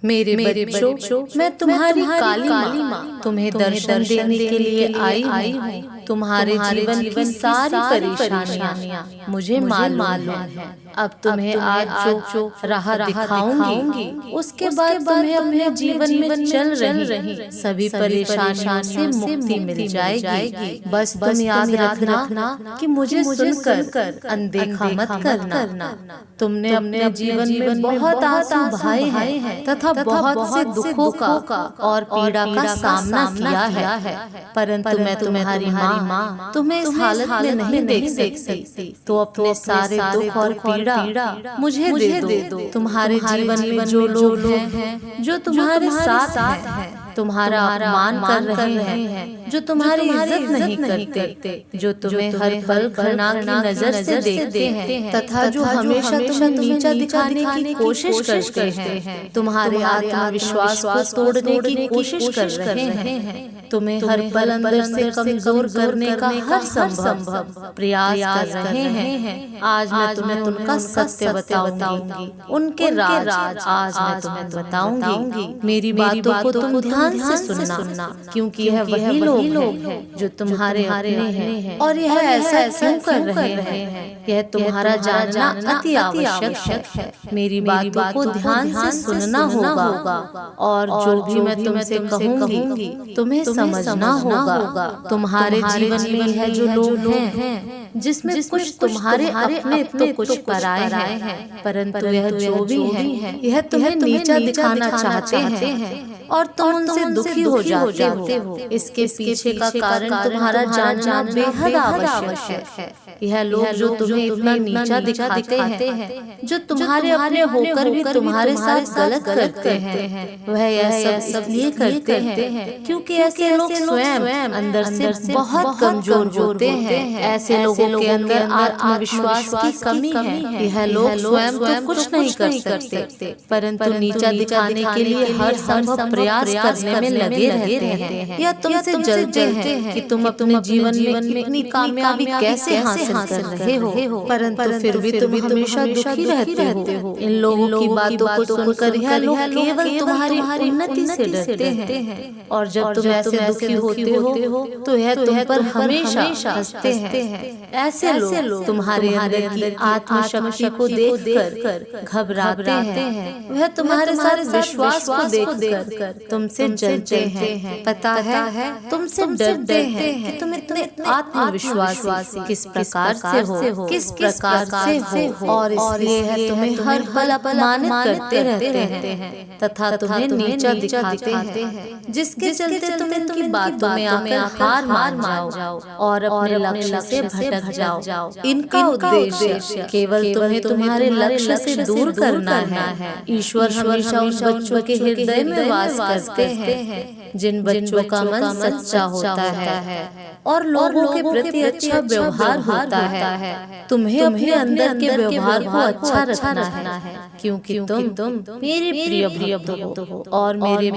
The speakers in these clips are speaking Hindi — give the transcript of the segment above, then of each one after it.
मेरे बच्चों, मैं तुम्हारी काली माँ तुम्हें दर्शन देने के लिए आई हूँ। तुम्हारे जीवन की सारी परेशानियाँ मुझे मालूम है। अब तुम्हें आज जो राह दिखाऊंगी, उसके बाद तुम्हें अपने जीवन में चल रही सभी परेशानियों से मुक्ति मिल जाएगी। बस तुम याद रखना कि मुझे सुनकर अनदेखा मत करना। तुमने अपने जीवन में बहुत आंसू बहाए हैं तथा बहुत से दुखों का और पीड़ा का सामना किया है, परंतु मैं तुम्हारी माँ तुम्हें इस हालत में नहीं देख सकती। तो अपने सारे दुख और पीड़ा मुझे दे दो। तुम्हारे जीवन में जो लोग हैं जो तुम्हारे साथ हैं, तुम्हारा अपमान कर रहे हैं, जो तुम्हारी इज्जत नहीं करते, जो तुम्हें हर पल घृणा की नजर से देखते हैं तथा जो हमेशा तुम्हें नीचा दिखाने की कोशिश करते हैं, तुम्हारे आत्मविश्वास को तोड़ने की कोशिश कर रहे हैं, तुम्हें हर पल अंदर से कमजोर करने का हर संभव प्रयास कर रहे हैं। आज मैं तुम्हें उनका सत्य बताऊंगी, उनके राज आज मैं तुम्हें बताऊंगी। मेरी बातों को तुम ध्यान से सुनना, क्योंकि यह वही लोग हैं जो तुम्हारे अपने हैं, और यह ऐसा क्यों कर रहे हैं यह तुम्हारा जानना अति आवश्यक है। मेरी बातों को ध्यान से सुनना होगा, और जो भी मैं तुमसे कहूंगी तुम्हें समझना होगा। तुम्हारे जीवन में यह जो लोग हैं जिसमें कुछ तुम्हारे अपने तो कुछ पराए हैं, परंतु यह जो भी है यह तुम्हें नीचा दिखाना चाहते हैं और तुम उनसे दुखी हो जाते हो। इसके पीछे का कारण तुम्हारा जानना बेहद आवश्यक है। यह लोग जो तुम्हें इतना नीचा दिखाते हैं, जो तुम्हारे अपने होकर भी तुम्हारे साथ गलत करते हैं, वह यह सब इसलिए करते हैं क्योंकि ऐसे लोग स्वयं अंदर से बहुत कमजोर होते हैं। ऐसे लोगों के अंदर आत्मविश्वास की कमी है। यह लोग स्वयं तो कुछ नहीं कर सकते, परंतु नीचा दिखाने के लिए हर संभव प्रयास करने में लगे रहते हैं। या तुमसे जलते हैं कि तुम अपने जीवन में इतनी कामयाबी कैसे हासिल कर रहे हो, परंतु फिर भी तुम हमेशा दुखी रहते हो। इन लोगों की बातों को सुनकर यह लोग केवल तुम्हारी उन्नति से डरते हैं, और जब तुम ऐसे दुखी होते हो तो यह तुम पर हमेशा हंसते हैं। ऐसे लोग तुम्हारे अंदर की आत्मशक्ति को देखकर घबराते हैं। वह तुम्हारे सारे विश्वास को देखकर तुमसे जलते हैं। पता है तुमसे डरते हैं कि तुम इतने आत्मविश्वासी किस प्रकार से हो, किस प्रकार से हो, और इसलिए है तुम्हें हर पल अपमानित करते रहते हैं तथा तुम्हें नीचा दिखाते हैं, जिसके चलते तुम इनकी बातों में आकर हार मान जाओ और अपने लक्ष्य से भटक जाओ। इनका उद्देश्य केवल तुम्हें तुम्हारे लक्ष्य से दूर करना है। ईश्वर हमेशा उन बच्चों के हृदय में वास करते हैं जिन बच्चों का मन सच्चा होता है और लोगों के प्रति अच्छा व्यवहार होता है। तुम्हें अपने अंदर के व्यवहार को अच्छा रखना है, क्योंकि तुम मेरे प्रिय भक्त हो, और मेरे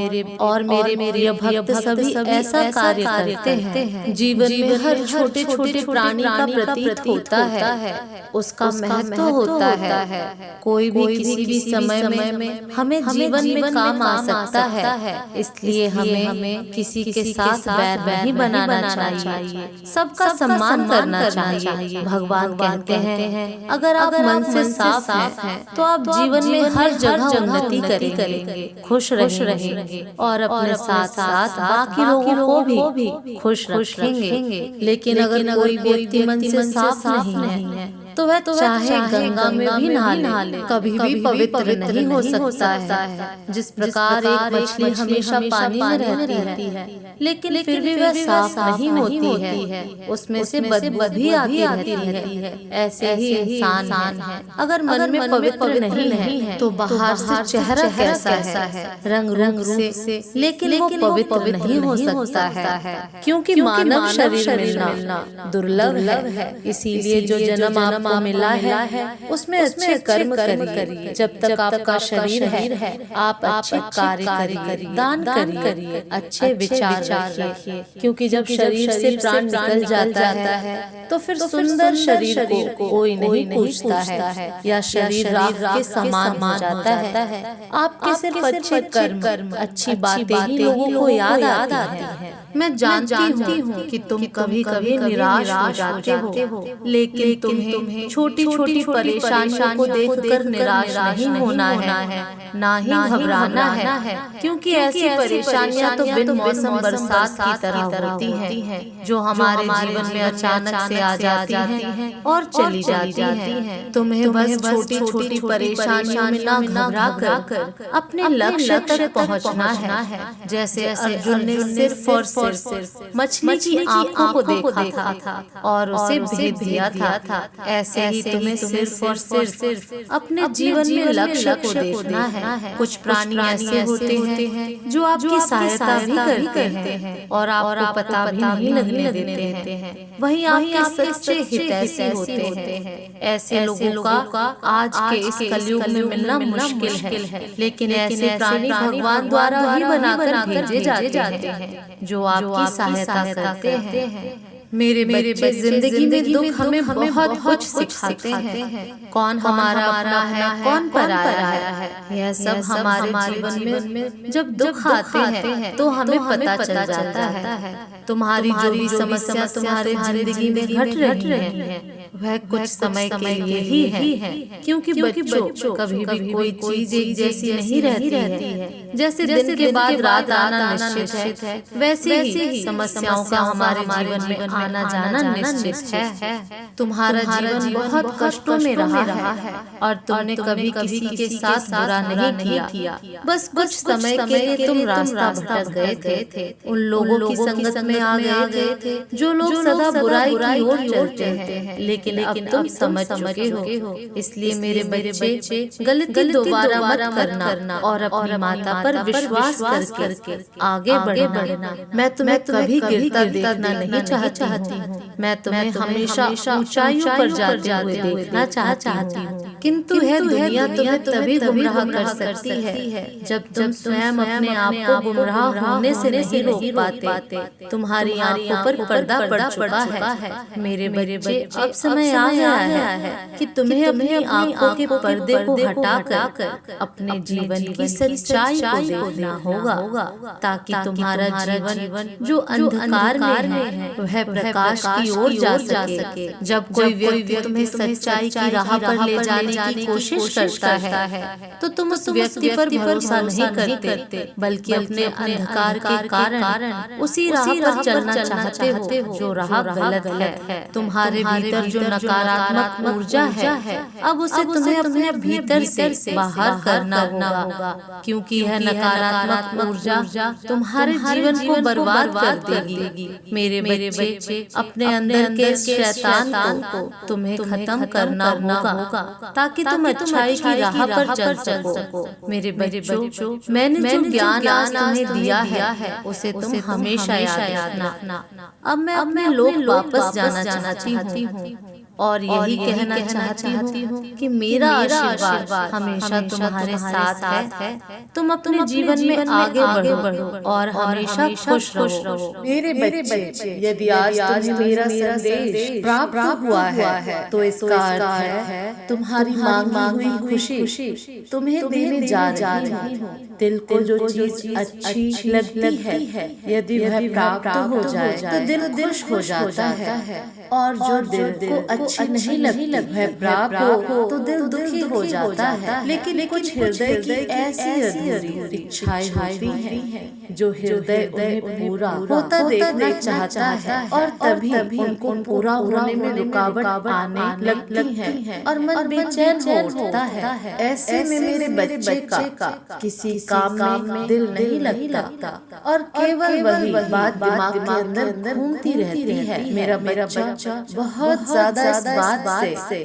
प्रिय भक्त सभी ऐसा कार्य करते हैं। जीवन में हर छोटे छोटे प्राणी का प्रतीक होता है, उसका महत्व होता है। कोई भी किसी भी समय में हमें जीवन में काम आ सकता है, इसलिए हमें किसी के साथ बैर नहीं बनाना चाहिए, सबका सम्मान करना चाहिए। भगवान कहते हैं अगर आप मन से साफ हैं तो आप जीवन में हर जगह उन्नति करेंगे, खुश रहेंगे और अपने साथ साथ बाकी लोगों को भी खुश रखेंगे। लेकिन अगर कोई व्यक्ति मन से साफ नहीं है तो वह चाहे गंगा में भी नहा ले, कभी भी पवित्र नहीं हो सकता है। जिस प्रकार एक मछली हमेशा पानी में रहती है लेकिन फिर भी वह साफ नहीं होती है, उसमें से बदबू भी आती रहती है, ऐसे ही इंसान है। अगर मन में पवित्र नहीं है तो बाहर से चेहरा कैसा है, रंग से, लेकिन वो पवित्र नहीं हो सकता है, क्योंकि मानव शरीर मिलना दुर्लभ है। इसीलिए जो जन्म आप आपको मिला है उसमें अच्छे कर्म करिए। जब तक आपका शरीर है आप अच्छे कार्य करिए, दान करिए, अच्छे विचार रखिए, क्योंकि जब शरीर से प्राण निकल जाता है तो फिर सुंदर शरीर को कोई नहीं पूछता है या शरीर राख के समान हो जाता है। आपके सिर्फ अच्छे कर्म, अच्छी बातें ही लोगों को याद आती हैं। मैं जानती हूँ कि तुम कभी कभी निराश हो जाते हो, लेकिन तुम्हें छोटी छोटी परेशानियों को देखकर निराश नहीं होना है, ना ही घबराना है, क्योंकि ऐसी परेशानियां तो बिन मौसम बरसात की तरह होती हैं, जो हमारे जीवन में अचानक से आ जाती हैं और चली जाती हैं। तुम्हें बस छोटी छोटी परेशानियों में ना घबरा कर अपने लक्ष्य तक पहुँचना है। जैसे अर्जुन ने सिर्फ और सिर्फ मछली की आंखों को देखा था और उसे भेद दिया था, ऐसे ही तुम्हें सिर्फ और सिर्फ अपने जीवन में लक्ष्य को देखना है। कुछ प्राणी ऐसे होते हैं जो आपकी सहायता भी करते हैं और आपको पता भी नहीं लगने देते हैं, वहीं आपके सच्चे हितैषी होते हैं। ऐसे लोगों का आज के इस कलयुग में मिलना मुश्किल है, लेकिन ऐसे प्राणी भगवान द्वारा ही बनाकर भेजे जाते हैं जो आपकी सहायता करते हैं। मेरे बच्चे, जिंदगी में दुख हमें बहुत कुछ सिखाते हैं। कौन हमारा अपना है, कौन पराया है, यह सब हमारे जीवन में जब दुख आते हैं तो हमें पता चल जाता है। तुम्हारी जो भी समस्या तुम्हारे जिंदगी में घट रही है वह कुछ समय के लिए ही है, क्योंकि बच्चों कभी भी कोई चीज एक जैसी नहीं रहती है। जैसे दिन के बाद रात आना निश्चित है, वैसे ही समस्याओं का हमारे जीवन में आना जाना निश्चित है। तुम्हारा जीवन बहुत कष्टों में रहा है और तुमने कभी किसी के साथ बुरा नहीं किया, बस कुछ समय के लिए तुम रास्ता भटक गए थे, उन लोगों की संगत में आ गए थे जो लोग सदा बुराई की ओर चलते हैं, लेकिन अब तुम समझ चुके हो। इसलिए मेरे बच्चे, गलती दोबारा मत करना और अपनी माता पर विश्वास करके आगे बढ़ना। मैं तुम्हें कभी गिरता देखना नहीं चाहती हूँ, मैं तुम्हें हमेशा ऊंचाइयों पर जाते हुए देखना चाहती हूँ। किंतु यह दुनिया तुम्हें तभी गुमराह कर सकती है जब तुम स्वयं अपने आप को गुमराह होने से नहीं रोक पाते। तुम्हारी आंखों पर पर्दा पड़ चुका है मेरे बच्चे। अब समय आ गया है कि तुम्हें अपनी आंखों के पर्दे को हटाकर अपने जीवन की सच्चाई को देखना होगा, ताकि तुम्हारा जीवन जो अंधकार में है वह प्रकाश की ओर जा सके। जब कोई व्यक्ति तुम्हें सच्चाई की राह पर ले जाने की कोशिश करता है तो तुम उस व्यक्ति पर भरोसा नहीं करते, बल्कि अपने अंधकार के कारण उसी राह पर चलना चाहते हो जो राह गलत है। तुम्हारे भीतर जो नकारात्मक ऊर्जा है अब उसे तुम्हें अपने भीतर से बाहर करना होगा, क्योंकि यह नकारात्मक ऊर्जा तुम्हारे जीवन को बर्बाद कर देगी। मेरे बच्चे, अपने अंदर के शैतान को तुम्हें खत्म करना होगा, ताकि तुम अच्छाई की राह पर चल सको। मेरे बच्चों, मैंने जो ज्ञान आज तुम्हें दिया है उसे तुम हमेशा याद रखना। अब मैं अपने लोक वापस जाना चाहती हूँ और यही कहना चाहती हूँ कि मेरा आशीर्वाद हमेशा तुम्हारे साथ है। तुम अपने जीवन में आगे बढ़ो और हमेशा खुश रहो। मेरे बच्चे, यदि आज तुम्हें मेरा संदेश प्राप्त हुआ है तो इसका अर्थ है तुम्हारी मांगी हुई खुशी तुम्हें देने जा रही हूँ। दिल को जो चीज अच्छी लगती है यदि वह प्राप्त हो जाए तो दिल खुश हो जाता है, और जो दिल को अच्छी नहीं लगती वह प्राप्त हो तो दिल दुखी हो जाता है। लेकिन कुछ हृदय की ऐसी अधूरी इच्छाएं होती हैं जो हृदय उन्हें पूरा होता देखना चाहता है, और तभी उनको पूरा होने में रुकावट आने लगती है और मन बेचैन हो उठता है। ऐसे में मेरे बच्चे का किसी काम में दिल नहीं लगता और केवल वही बात दिमाग के अंदर घूमती रहती है। मेरा बच्चा बहुत ज्यादा इस बात से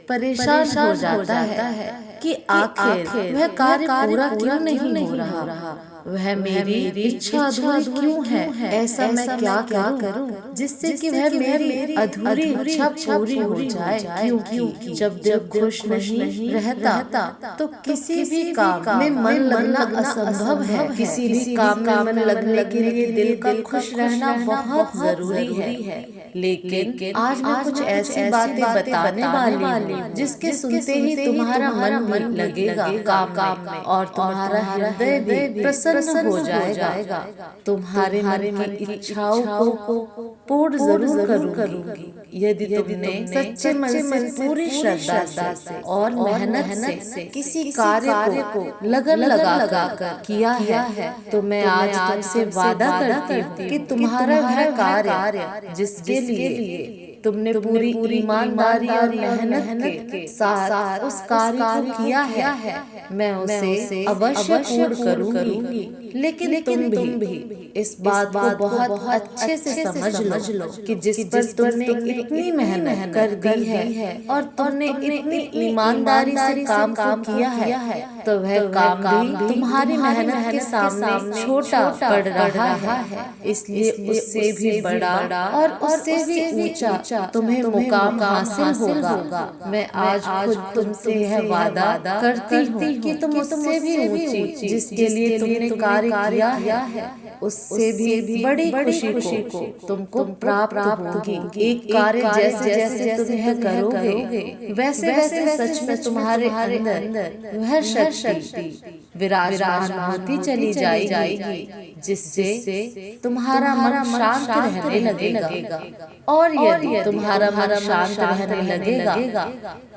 परेशान हो जाता है। कि आखिर वह कार्य पूरा क्यों नहीं हो रहा, वह मेरी इच्छा अधूरी क्यों है, ऐसा मैं क्या करूं जिससे कि वह मेरी अधूरी इच्छा पूरी हो जाए। क्योंकि जब दिल खुश नहीं रहता तो किसी भी काम में मन लगना असंभव है। किसी भी काम में मन लगने के लिए दिल का खुश रहना बहुत जरूरी है। लेकिन आज मैं कुछ ऐसी बातें बताने वाली हूँ जिसके सुनते ही तुम्हारा मन लगेगा काम में और तुम्हारा हृदय भी प्रसन्न हो जाएगा। तुम्हारे मन की इच्छाओं को पूर्ण जरूर करूंगी यदि तुमने सच्चे मन से पूरी श्रद्धा से और मेहनत से किसी कार्य को लगन लगा कर किया है। तो मैं आज तुमसे वादा करती हूँ कि तुम्हारा वह कार्य जिसके लिए तुमने पूरी ईमानदारी और मेहनत के साथ उस कार्य को किया है, मैं उसे अवश्य पूर्ण करूंगी। लेकिन तुम भी इस बात को बहुत अच्छे से समझ लो कि जिस पर तुमने इतनी मेहनत कर दी है और तुमने इतनी ईमानदारी से काम किया है, तो वह काम भी तुम्हारी मेहनत के सामने छोटा पड़ रहा है। इसलिए उससे भी बड़ा और उससे भी ऊंचा तुम्हें मुकाम हासिल होगा। मैं आज खुद तुमसे यह वादा करती हूँ कि तुम उससे भी ऊंची जिसके लिए तुमने कार्य किया है उससे भी बड़ी खुशी को तुमको प्राप्त होगी। एक कार्य जैसे जैसे तुम यह करोगे वैसे वैसे सच में तुम्हारे अंदर वह शक्ति विराजमान होती चली जाएगी जिससे तुम्हारा मन शांत रहने लगेगा। और यदि तुम्हारा मन शांत रहने लगेगा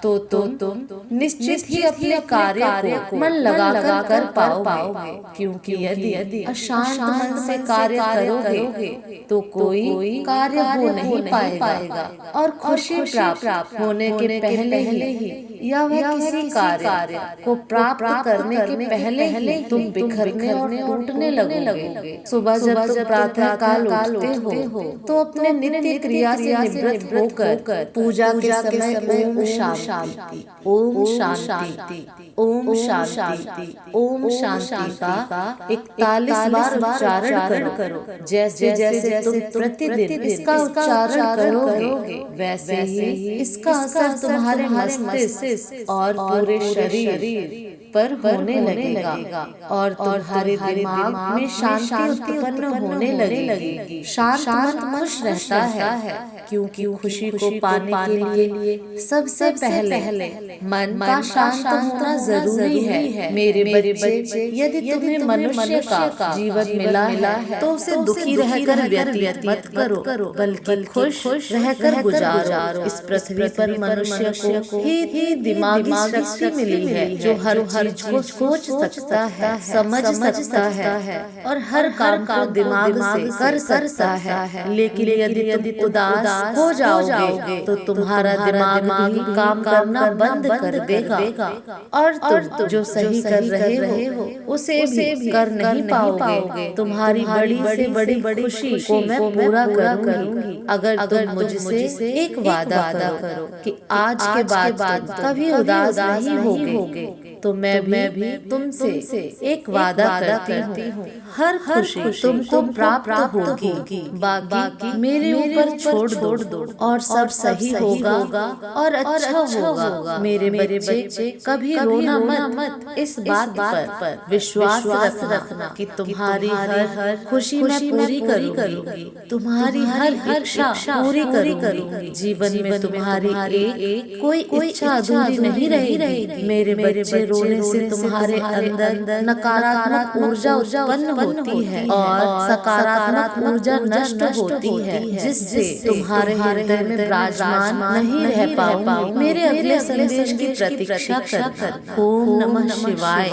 तो तुम निश्चित ही अपने कार्य को मन लगा कर पाओगे। क्योंकि यदि अशांत मन से कार्य करोगे तो कोई कार्य हो नहीं पाएगा और खुशी प्राप्त होने के पहले ही या वह किसी कार्य को प्राप्त करने के पहले ही तुम बिखरने और टूटने लगोगे। सुबह जब तुम प्रातः काल उठते हो तो अपने नित्य क्रिया से निवृत्त होकर पूजा के समय ओम शांति ओम शांति ओम शांति ओम शांति का 41 बार उच्चारण करो। जैसे जैसे तुम प्रतिदिन इसका उच्चारण करोगे वैसे ही इसका असर तुम्हारे मस्तिष्क और पूरे शरीर पर होने लगेगा और तुम्हारे दिमाग में शांति उत्पन्न होने लगेगी। शांत मन खुश रहता है क्योंकि खुशी को पाने के लिए सबसे पहले मन का शांत होना जरूरी है। मेरे बच्चे, यदि तुम्हें मनुष्य का जीवन मिला है तो उसे दुखी रहकर व्यतीत मत करो बल्कि खुश रहकर गुजारो। इस पृथ्वी पर मनुष्य को ही दिमागी शक्ति मिली है जो हर चीज को सोच सकता है, समझ सकता है और हर काम को दिमाग से कर सकता है। लेकिन यदि तुम उदास हो जाओगे तो तुम्हारा दिमाग भी काम करना बंद कर देगा और तुम जो सही कर रहे हो उसे भी कर नहीं पाओगे। तुम्हारी बड़ी से बड़ी खुशी को मैं पूरा करूंगी अगर तुम मुझसे एक वादा करो कि आज के बाद कभी उदास नहीं होगे। तो मैं भी तुमसे एक वादा करती हूँ, हर खुशी तुमको प्राप्त होगी। बाकी मेरे ऊपर छोड़ दो और सब सही होगा और अच्छा होगा। मेरे बच्चे, कभी रोना मत। इस बात पर विश्वास रखना कि तुम्हारी हर खुशी मैं पूरी करूंगी, तुम्हारी हर इच्छा पूरी करूंगी। जीवन में तुम्हारी एक कोई इच्छा अधूरी नहीं रहेगी। मेरे बच्चे, रोने से तुम्हारे अंदर नकारात्मक ऊर्जा उत्पन्न होती है और सकारात्मक ऊर्जा नष्ट होती है जिससे तुम्हारे हृदय में विराजमान नहीं रह पाओगे। मेरे अगले संदेश की प्रतीक्षा कर। ओम नमः शिवाय।